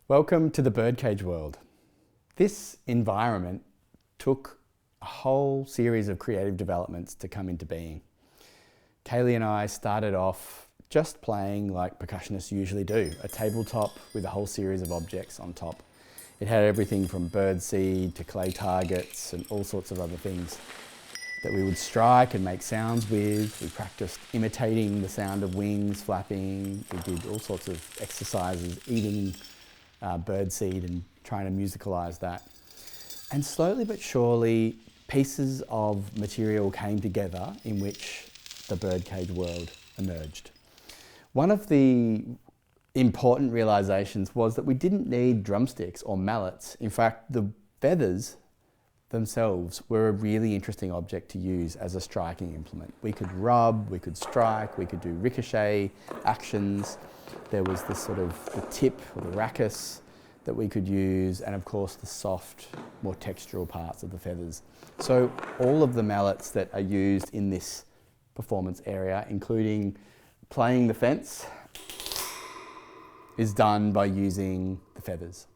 Welcome to the birdcage world. This environment took a whole series of creative developments to come into being. Kaylee and I started off just playing like percussionists usually do, a tabletop with a whole series of objects on top. It had everything from birdseed to clay targets and all sorts of other things that we would strike and make sounds with. We practiced imitating the sound of wings flapping. We did all sorts of exercises, eating birdseed and trying to musicalize that. And slowly but surely, pieces of material came together in which the birdcage world emerged. One of the important realizations was that we didn't need drumsticks or mallets. In fact, the feathers themselves were a really interesting object to use as a striking implement. We could rub, we could strike, we could do ricochet actions. There was this sort of the tip or the rachis that we could use, and of course the soft, more textural parts of the feathers. So all of the mallets that are used in this performance area, including playing the fence, is done by using the feathers.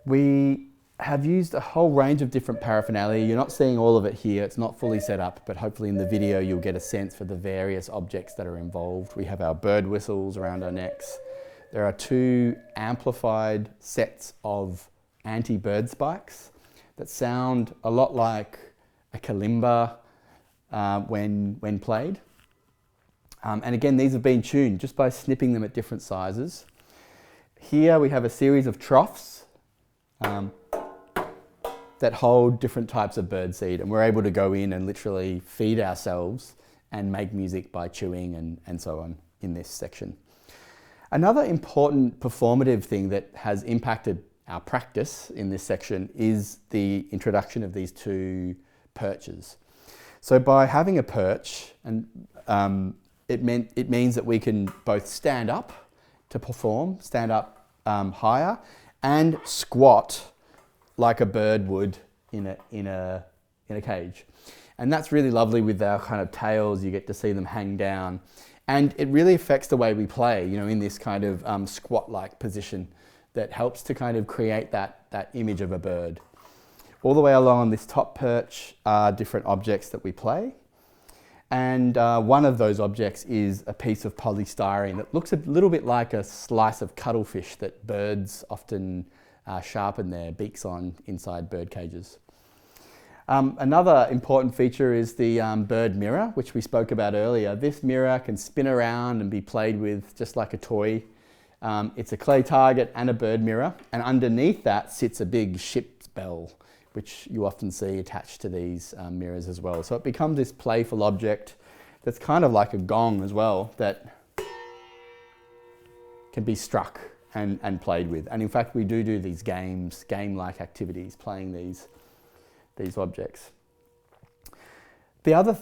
We have used a whole range of different paraphernalia. You're not seeing all of it here, it's not fully set up, but hopefully in the video you'll get a sense for the various objects that are involved. We have our bird whistles around our necks. There are two amplified sets of anti-bird spikes that sound a lot like a kalimba when played. And again, these have been tuned just by snipping them at different sizes. Here we have a series of troughs that hold different types of birdseed, and we're able to go in and literally feed ourselves and make music by chewing and so on in this section. Another important performative thing that has impacted our practice in this section is the introduction of these two perches. So by having a perch, and it means that we can both stand up to perform, stand up higher, and squat like a bird would in a cage. And that's really lovely with our kind of tails. You get to see them hang down. And it really affects the way we play, you know, in this kind of squat-like position that helps to kind of create that image of a bird. All the way along on this top perch are different objects that we play. And one of those objects is a piece of polystyrene that looks a little bit like a slice of cuttlefish that birds often sharpen their beaks on inside bird cages. Another important feature is the bird mirror, which we spoke about earlier. This mirror can spin around and be played with just like a toy. It's a clay target and a bird mirror, and underneath that sits a big ship's bell, which you often see attached to these mirrors as well. So it becomes this playful object that's kind of like a gong as well, that can be struck and played with. And in fact, we do these game-like activities, playing these objects. The other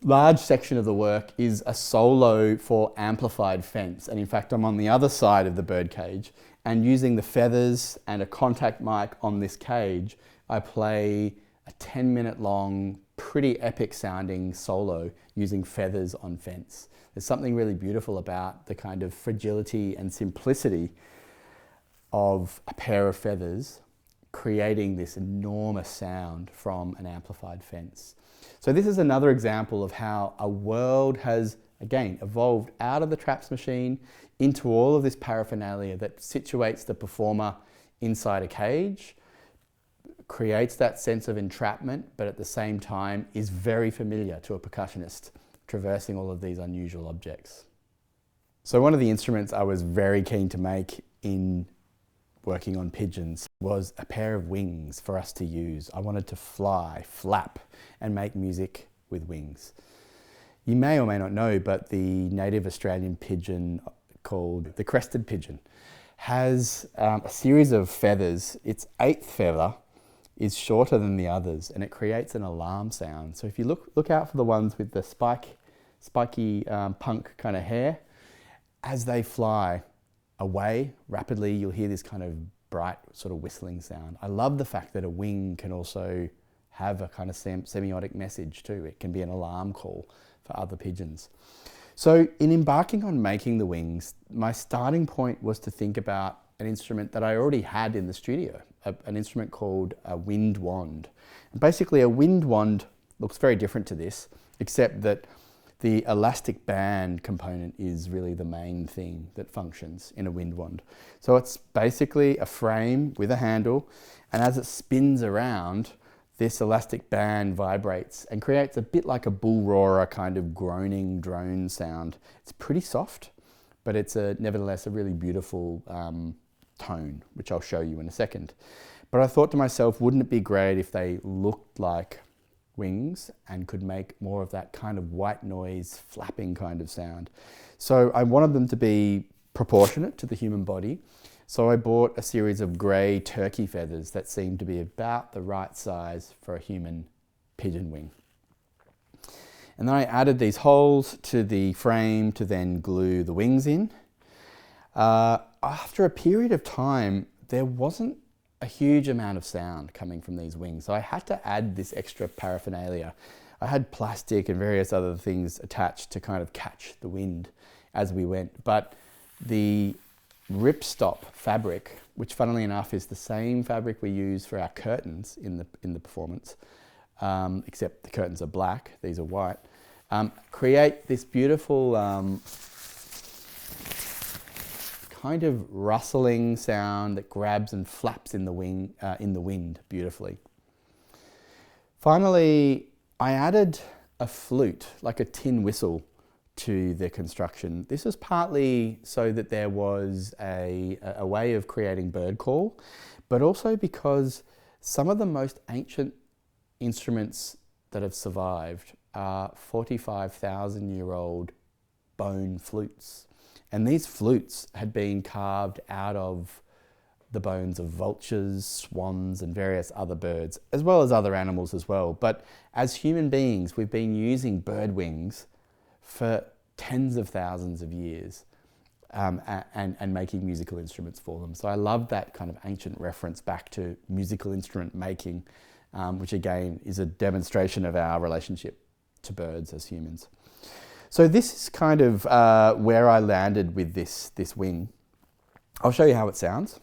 large section of the work is a solo for amplified fence. And in fact, I'm on the other side of the bird cage, and using the feathers and a contact mic on this cage, I play a 10-minute long, pretty epic sounding solo using feathers on fence. There's something really beautiful about the kind of fragility and simplicity of a pair of feathers creating this enormous sound from an amplified fence. So this is another example of how a world has, again, evolved out of the traps machine into all of this paraphernalia that situates the performer inside a cage, creates that sense of entrapment, but at the same time is very familiar to a percussionist traversing all of these unusual objects. So one of the instruments I was very keen to make in working on pigeons was a pair of wings for us to use. I wanted to fly, flap, and make music with wings. You may or may not know, but the native Australian pigeon called the crested pigeon has a series of feathers. Its eighth feather is shorter than the others, and it creates an alarm sound. So if you look out for the ones with the spiky punk kind of hair, as they fly away rapidly, you'll hear this kind of bright sort of whistling sound. I love the fact that a wing can also have a kind of semiotic message too. It can be an alarm call for other pigeons. So in embarking on making the wings, my starting point was to think about an instrument that I already had in the studio, an instrument called a wind wand. And basically a wind wand looks very different to this, except that the elastic band component is really the main thing that functions in a wind wand. So it's basically a frame with a handle, and as it spins around, this elastic band vibrates and creates a bit like a bull roarer kind of groaning drone sound. It's pretty soft, but it's nevertheless a really beautiful tone, which I'll show you in a second. But I thought to myself, wouldn't it be great if they looked like wings and could make more of that kind of white noise, flapping kind of sound. So I wanted them to be proportionate to the human body. So I bought a series of grey turkey feathers that seemed to be about the right size for a human pigeon wing. And then I added these holes to the frame to then glue the wings in. After a period of time, there wasn't a huge amount of sound coming from these wings. So I had to add this extra paraphernalia. I had plastic and various other things attached to kind of catch the wind as we went. But the ripstop fabric, which funnily enough is the same fabric we use for our curtains in the performance, except the curtains are black, these are white, create this beautiful kind of rustling sound that grabs and flaps in the wind beautifully. Finally, I added a flute, like a tin whistle, to the construction. This was partly so that there was a way of creating bird call, but also because some of the most ancient instruments that have survived are 45,000-year-old bone flutes. And these flutes had been carved out of the bones of vultures, swans, and various other birds, as well as other animals as well. But as human beings, we've been using bird wings for tens of thousands of years and making musical instruments for them. So I love that kind of ancient reference back to musical instrument making, which again is a demonstration of our relationship to birds as humans. So this is kind of where I landed with this wing. I'll show you how it sounds.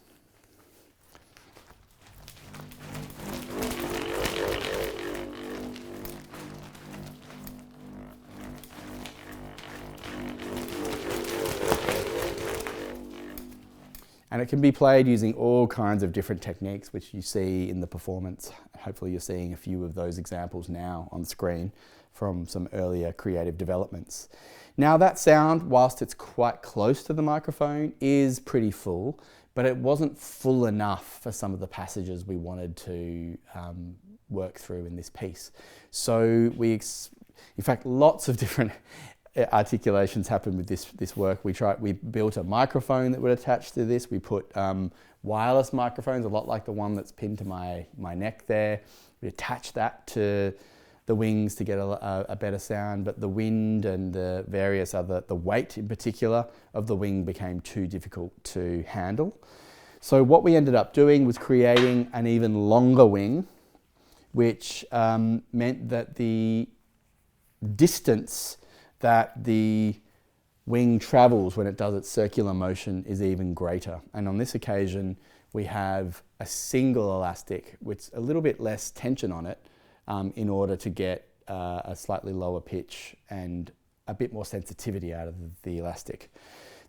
And it can be played using all kinds of different techniques, which you see in the performance. Hopefully you're seeing a few of those examples now on screen from some earlier creative developments. Now that sound, whilst it's quite close to the microphone, is pretty full, but it wasn't full enough for some of the passages we wanted to work through in this piece. So in fact, lots of different articulations happened with this work. We built a microphone that would attach to this. We put wireless microphones, a lot like the one that's pinned to my neck there. We attached that to the wings to get a better sound, but the wind and the various other, the weight in particular of the wing became too difficult to handle. So what we ended up doing was creating an even longer wing, which meant that the distance that the wing travels when it does its circular motion is even greater. And on this occasion, we have a single elastic with a little bit less tension on it in order to get a slightly lower pitch and a bit more sensitivity out of the elastic.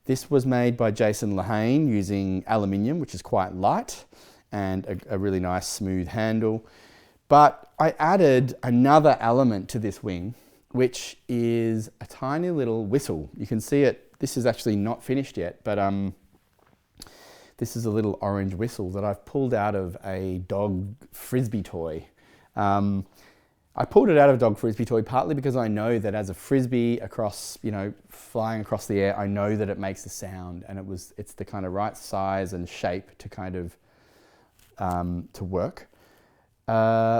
This was made by Jason Lehane using aluminium, which is quite light, and a really nice smooth handle. But I added another element to this wing, which is a tiny little whistle. You can see it, this is actually not finished yet, but this is a little orange whistle that I've pulled out of a dog frisbee toy. I pulled it out of a dog frisbee toy partly because I know that as a frisbee flying across the air, I know that it makes a sound, and it's the kind of right size and shape to kind of to work.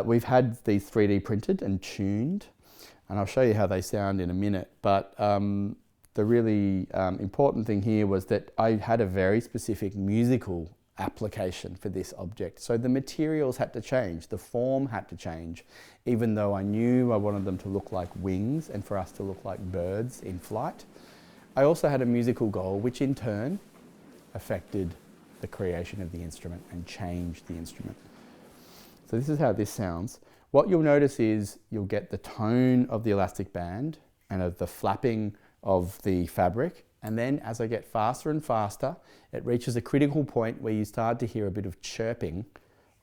We've had these 3D printed and tuned, and I'll show you how they sound in a minute, but the really important thing here was that I had a very specific musical application for this object. So the materials had to change, the form had to change, even though I knew I wanted them to look like wings and for us to look like birds in flight. I also had a musical goal, which in turn affected the creation of the instrument and change the instrument. So this is how this sounds. What you'll notice is you'll get the tone of the elastic band and of the flapping of the fabric. And then as I get faster and faster, it reaches a critical point where you start to hear a bit of chirping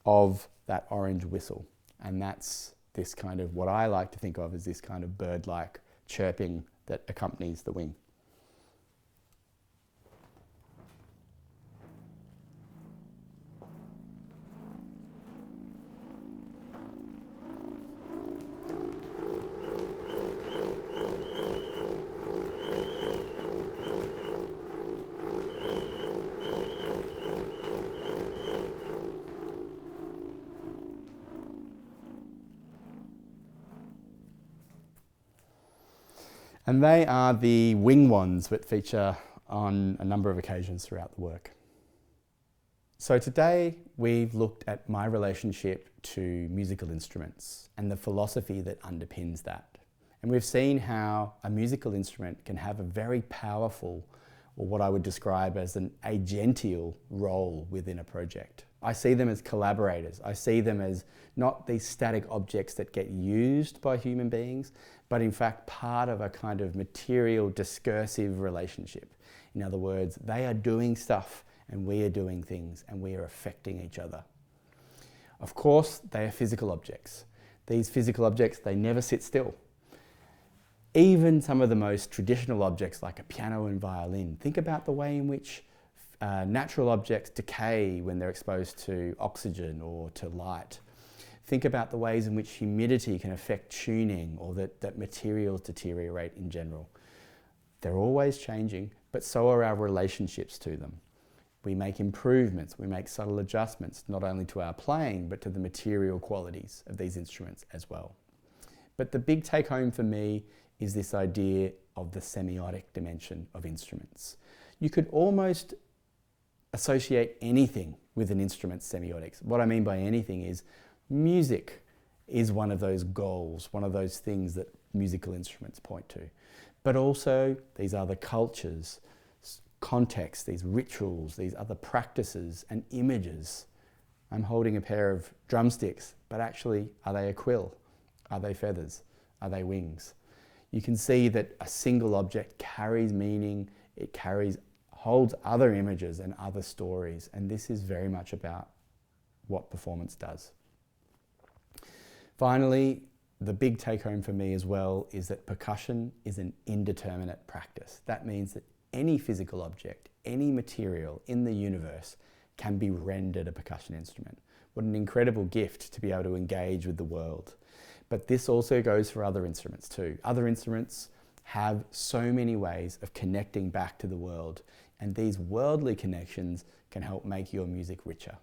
of that orange whistle. And that's this kind of, what I like to think of as this kind of bird-like chirping that accompanies the wing. And they are the wing wands that feature on a number of occasions throughout the work. So today we've looked at my relationship to musical instruments and the philosophy that underpins that. And we've seen how a musical instrument can have a very powerful, or what I would describe as an agential role within a project. I see them as collaborators. I see them as not these static objects that get used by human beings, but in fact part of a kind of material discursive relationship. In other words, they are doing stuff and we are doing things and we are affecting each other. Of course, they are physical objects. These physical objects, they never sit still. Even some of the most traditional objects like a piano and violin, think about the way in which natural objects decay when they're exposed to oxygen or to light. Think about the ways in which humidity can affect tuning, or that materials deteriorate in general. They're always changing, but so are our relationships to them. We make improvements, we make subtle adjustments, not only to our playing, but to the material qualities of these instruments as well. But the big take home for me is this idea of the semiotic dimension of instruments. You could almost associate anything with an instrument's semiotics. What I mean by anything is music is one of those goals, one of those things that musical instruments point to. But also these other cultures, contexts, these rituals, these other practices and images. I'm holding a pair of drumsticks, but actually, are they a quill? Are they feathers? Are they wings? You can see that a single object carries meaning, it holds other images and other stories, and this is very much about what performance does. Finally, the big take home for me as well is that percussion is an indeterminate practice. That means that any physical object, any material in the universe can be rendered a percussion instrument. What an incredible gift to be able to engage with the world. But this also goes for other instruments too. Other instruments have so many ways of connecting back to the world, and these worldly connections can help make your music richer.